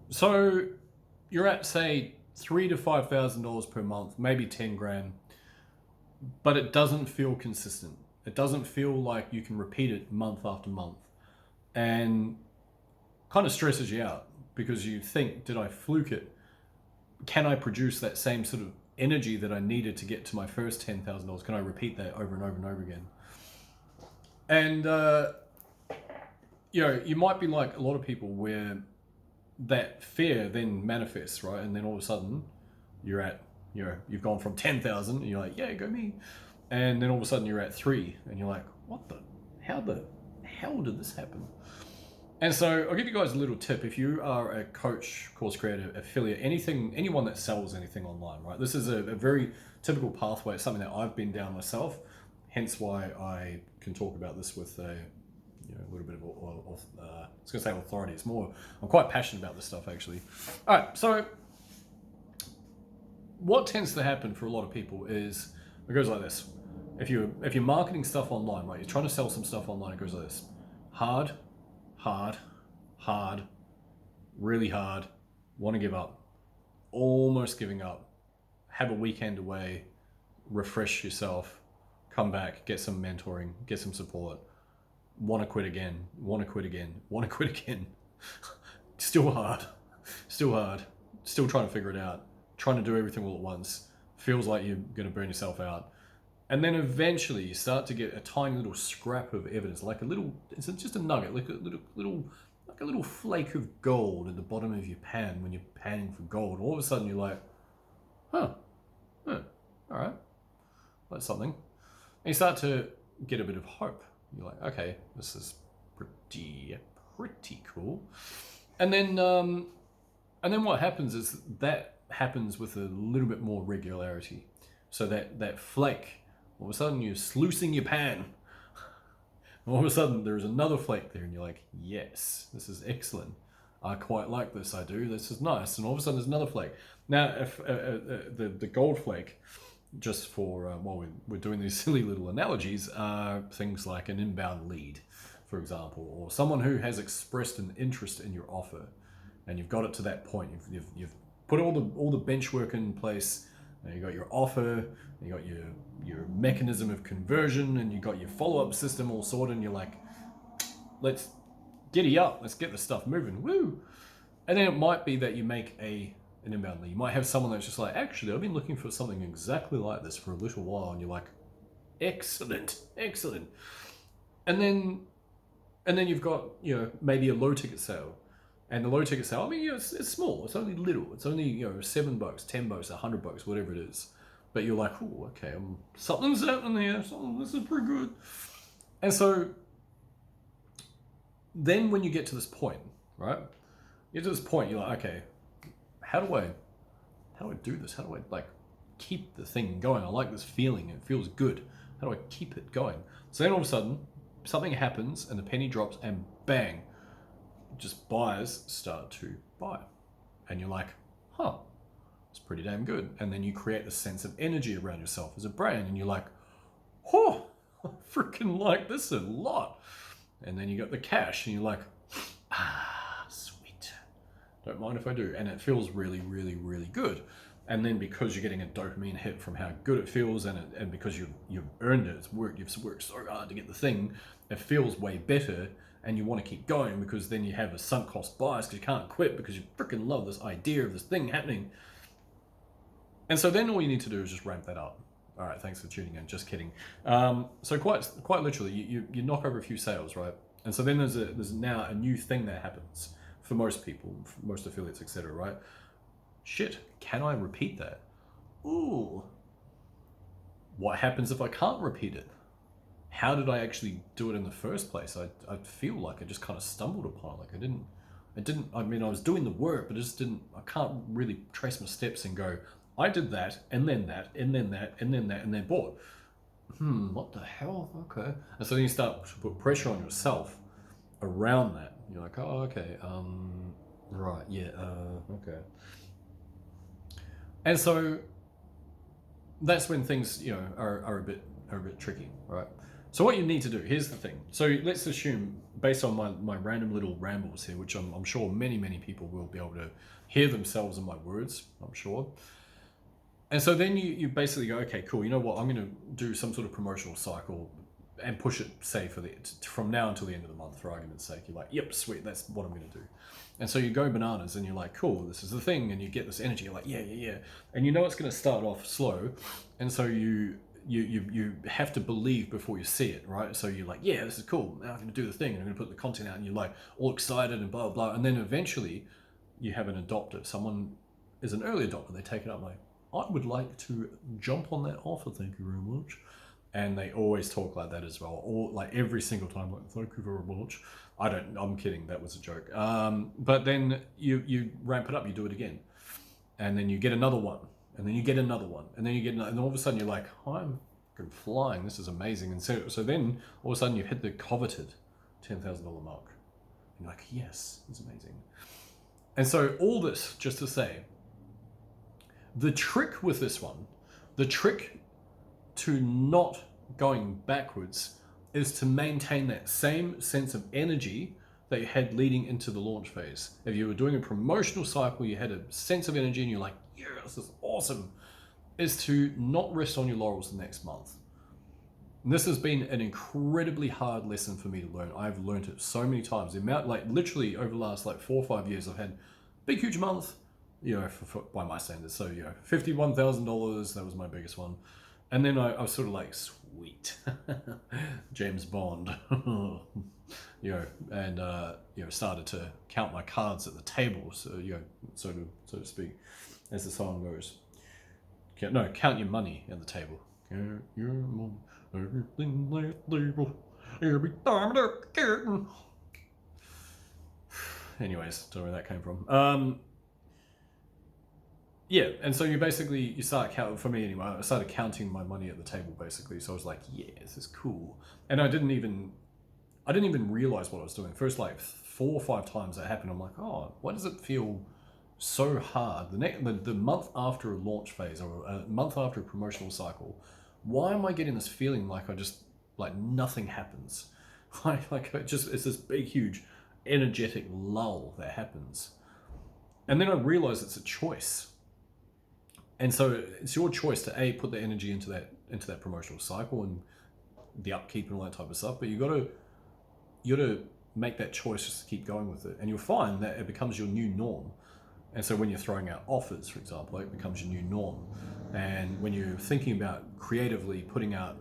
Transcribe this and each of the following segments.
So you're at, say, $3,000 to $5,000 per month, maybe 10 grand, but it doesn't feel consistent. It doesn't feel like you can repeat it month after month, and kind of stresses you out because you think, did I fluke it? Can I produce that same sort of energy that I needed to get to my first $10,000? Can I repeat that over and over and over again? And you might be like a lot of people where that fear then manifests, right? And then all of a sudden, you're at, you've gone from 10,000, and you're like, yeah, go me. And then all of a sudden, you're at three, and you're like, what the hell did this happen? And so I'll give you guys a little tip. If you are a coach, course creator, affiliate, anyone that sells anything online, right? This is a very typical pathway. It's something that I've been down myself. Hence why I can talk about this with a little bit of, I was going to say authority. It's more, I'm quite passionate about this stuff actually. All right, so what tends to happen for a lot of people is it goes like this. If you're marketing stuff online, right? You're trying to sell some stuff online. It goes like this: hard, hard, hard, really hard. Want to give up, almost giving up. Have a weekend away, refresh yourself, come back, get some mentoring, get some support. Want to quit again, want to quit again, want to quit again. Still hard, still hard, still trying to figure it out, trying to do everything all at once. Feels like you're going to burn yourself out. And then eventually you start to get a tiny little scrap of evidence, like a little, it's just a nugget, like like a little flake of gold at the bottom of your pan when you're panning for gold. All of a sudden you're like, huh, all right, that's something. And you start to get a bit of hope. You're like, okay, this is pretty cool. And then what happens is that happens with a little bit more regularity. So that flake, all of a sudden you're sluicing your pan. All of a sudden there's another flake there, and you're like, yes, this is excellent. I quite like this. I do. This is nice. And all of a sudden there's another flake. Now, if the gold flake, just for while we're doing these silly little analogies, are things like an inbound lead, for example, or someone who has expressed an interest in your offer, and you've got it to that point. You've put all the bench work in place. And you got your offer, you got your mechanism of conversion, and you got your follow-up system all sorted, and you're like, let's giddy up, let's get this stuff moving, woo! And then it might be that you make an inbound lead. You might have someone that's just like, actually, I've been looking for something exactly like this for a little while, and you're like, excellent. And then you've got, maybe a low ticket sale. And the low ticket sale, I mean, it's small. It's only little. It's only, $7, $10, $100, whatever it is. But you're like, oh, okay, something's happening here. This is pretty good. And so then when you get to this point, right? You get to this point, you're like, okay, how do I do this? How do I keep the thing going? I like this feeling. It feels good. How do I keep it going? So then all of a sudden, something happens and the penny drops, and bang, just buyers start to buy. And you're like, huh, it's pretty damn good. And then you create a sense of energy around yourself as a brand, and you're like, oh, I freaking like this a lot. And then you got the cash, and you're like, sweet. Don't mind if I do. And it feels really, really, really good. And then because you're getting a dopamine hit from how good it feels, and because you've earned it, you've worked so hard to get the thing, it feels way better, and you want to keep going because then you have a sunk cost bias because you can't quit because you freaking love this idea of this thing happening. And so then all you need to do is just ramp that up. All right, thanks for tuning in. Just kidding. So quite literally, you knock over a few sales, right? And so then there's now a new thing that happens for most people, for most affiliates, etc. Right? Shit, can I repeat that? Ooh. What happens if I can't repeat it? How did I actually do it in the first place? I feel like I just kind of stumbled upon it. Like I mean, I was doing the work, but I can't really trace my steps and go, I did that, and then that, and then that, and then that, and then bought. What the hell? Okay. And so then you start to put pressure on yourself around that. You're like, oh, okay, right, yeah, okay. And so that's when things, are a bit tricky, right? So what you need to do, here's the thing. So let's assume, based on my random little rambles here, which I'm sure many people will be able to hear themselves in my words, I'm sure. And so then you basically go, okay, cool, you know what, I'm going to do some sort of promotional cycle and push it, say, from now until the end of the month, for argument's sake. You're like, yep, sweet, that's what I'm going to do. And so you go bananas and you're like, cool, this is the thing, and you get this energy, you're like, yeah. And you know it's going to start off slow, and so you have to believe before you see it, right? So you're like, yeah, this is cool, now I'm going to do the thing, and I'm going to put the content out, and you're like all excited and blah, blah, and then eventually you have an adopter. Someone is an early adopter, they take it up like, I would like to jump on that offer, thank you very much. And they always talk like that as well, or like every single time, like, thank you very much. I'm kidding, that was a joke. But then you ramp it up, you do it again. And then you get another one, and then you get another one, and then you get another, and all of a sudden you're like, I'm flying, this is amazing. And so then all of a sudden you hit the coveted $10,000 mark. And you're like, yes, it's amazing. And so all this, just to say, the trick with this one, the trick to not going backwards is to maintain that same sense of energy that you had leading into the launch phase. If you were doing a promotional cycle, you had a sense of energy and you're like, yeah, this is awesome, is to not rest on your laurels the next month. And this has been an incredibly hard lesson for me to learn. I've learned it so many times. The amount, like literally over the last like 4 or 5 years, I've had big, huge month, you know, by my standards. So, you know, $51,000, that was my biggest one. And then I was sort of like, sweet, James Bond, you know, and, you know, started to count my cards at the table, so, you know, so to speak, as the song goes. Count your money at the table. Count your money, everything at the table, every time they're counting. Anyways, don't know where that came from. Yeah, and so you start counting, for me anyway, I started counting my money at the table basically, so I was like, yeah, this is cool. And I didn't even realize what I was doing. First like 4 or 5 times that happened, I'm like, oh, why does it feel so hard? The month after a launch phase or a month after a promotional cycle, why am I getting this feeling like nothing happens? It's this big, huge, energetic lull that happens. And then I realized it's a choice. And so it's your choice to put the energy into that promotional cycle and the upkeep and all that type of stuff. But you gotta make that choice just to keep going with it, and you'll find that it becomes your new norm. And so when you're throwing out offers, for example, it becomes your new norm. And when you're thinking about creatively putting out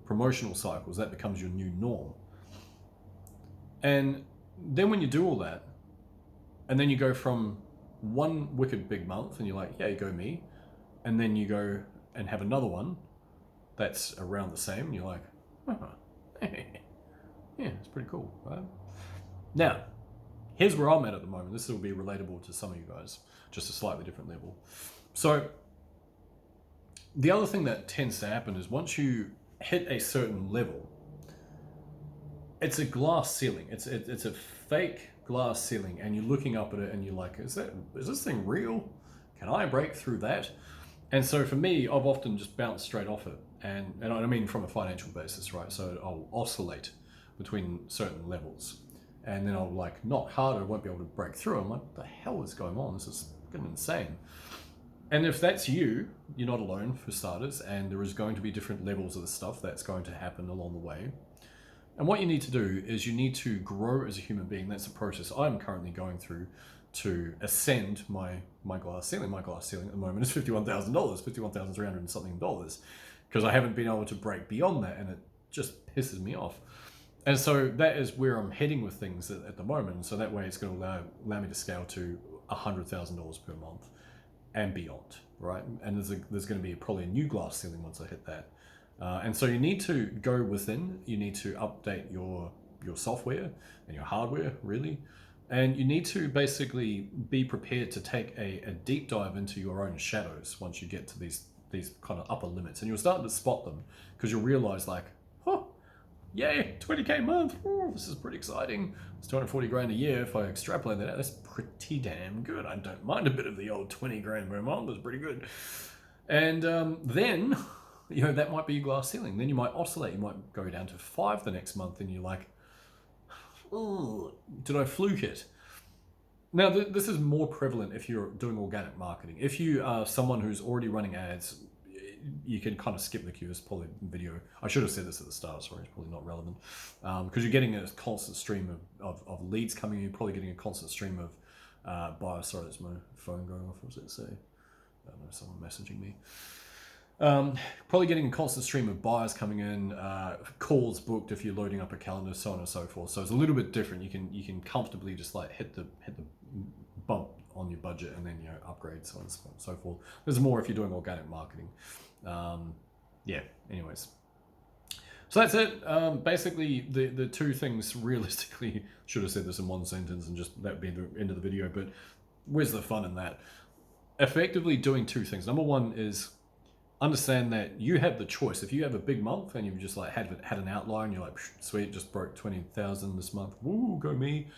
promotional cycles, that becomes your new norm. And then when you do all that, and then you go from one wicked big month, and you're like, yeah, you go me. And then you go and have another one that's around the same, and you're like, yeah, it's pretty cool, right? Now, here's where I'm at the moment. This will be relatable to some of you guys, just a slightly different level. So, the other thing that tends to happen is once you hit a certain level, it's a glass ceiling. It's a fake glass ceiling, and you're looking up at it, and you're like, is this thing real? Can I break through that? And so for me, I've often just bounced straight off it. And I mean from a financial basis, right? So I'll oscillate between certain levels. And then I'll like knock harder, won't be able to break through. I'm like, what the hell is going on? This is fucking insane. And if that's you, you're not alone for starters. And there is going to be different levels of the stuff that's going to happen along the way. And what you need to do is you need to grow as a human being. That's a process I'm currently going through to ascend my glass ceiling. My glass ceiling at the moment is $51,000, $51,300 and something dollars, because I haven't been able to break beyond that, and it just pisses me off. And so that is where I'm heading with things at the moment. So that way it's going to allow me to scale to $100,000 per month and beyond, right? And there's going to be probably a new glass ceiling once I hit that. And so you need to go within, you need to update your software and your hardware, really. And you need to basically be prepared to take a deep dive into your own shadows once you get to these kind of upper limits. And you'll start to spot them, because you'll realize like, oh, yay, 20K a month, oh, this is pretty exciting. It's 240 grand a year. If I extrapolate that out, that's pretty damn good. I don't mind a bit of the old 20 grand per month, it's pretty good. And then you know, that might be your glass ceiling. Then you might oscillate. You might go down to 5 the next month, and you're like, oh, did I fluke it? Now, this is more prevalent if you're doing organic marketing. If you are someone who's already running ads, you can kind of skip the queue. It's probably video. I should have said this at the start. Sorry, it's probably not relevant. Because you're getting a constant stream of leads coming in. You're probably getting a constant stream of buyers. Sorry, that's my phone going off. What does it say? I don't know, someone messaging me. Probably getting a constant stream of buyers coming in, calls booked if you're loading up a calendar, so on and so forth. So it's a little bit different. You can comfortably just like hit the bump on your budget and then, you know, upgrade, so on and so forth. There's more if you're doing organic marketing. Yeah. Anyways, so that's it. Basically, the two things realistically, should have said this in one sentence and just that would be the end of the video. But where's the fun in that? Effectively doing two things. Number one is understand that you have the choice. If you have a big month and you've just like had an outlier and you're like, sweet, just broke 20,000 this month, woo, go me,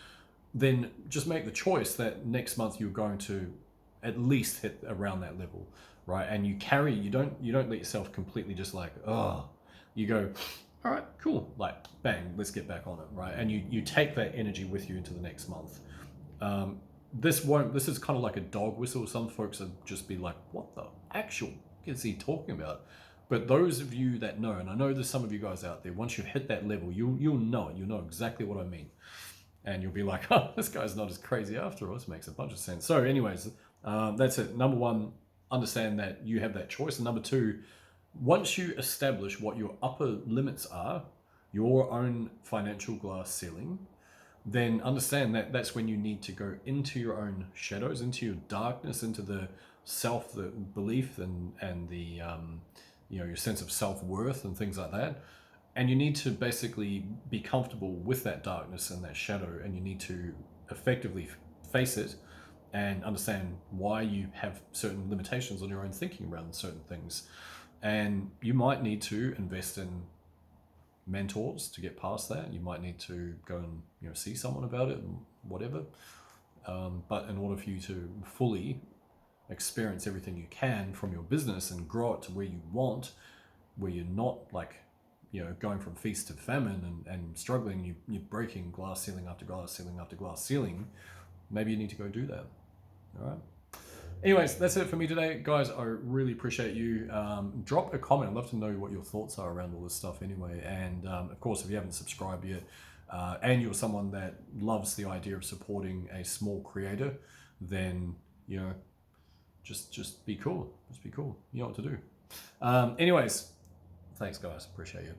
then just make the choice that next month you're going to at least hit around that level, right? And you don't let yourself completely just like, oh, you go, all right, cool, like bang, let's get back on it, right? And you take that energy with you into the next month. This is kind of like a dog whistle. Some folks would just be like, what the actual is he talking about? But those of you that know, and I know there's some of you guys out there, once you've hit that level, you'll know it. You'll know exactly what I mean. And you'll be like, oh, this guy's not as crazy after all. This makes a bunch of sense. So anyways, that's it. Number one, understand that you have that choice. And number two, once you establish what your upper limits are, your own financial glass ceiling, then understand that that's when you need to go into your own shadows, into your darkness, into the self, the belief, and the you know, your sense of self-worth and things like that. And you need to basically be comfortable with that darkness and that shadow, and you need to effectively face it and understand why you have certain limitations on your own thinking around certain things. And you might need to invest in mentors to get past that. You might need to go and, you know, see someone about it and whatever. But in order for you to fully experience everything you can from your business and grow it to where you want, where you're not like, you know, going from feast to famine and struggling, you're breaking glass ceiling after glass ceiling after glass ceiling, maybe you need to go do that. All right. Anyways, that's it for me today, guys. I really appreciate you. Drop a comment. I'd love to know what your thoughts are around all this stuff anyway. And of course, if you haven't subscribed yet, and you're someone that loves the idea of supporting a small creator, then, you know, just be cool. Just be cool. You know what to do. Anyways, thanks, guys. Appreciate you.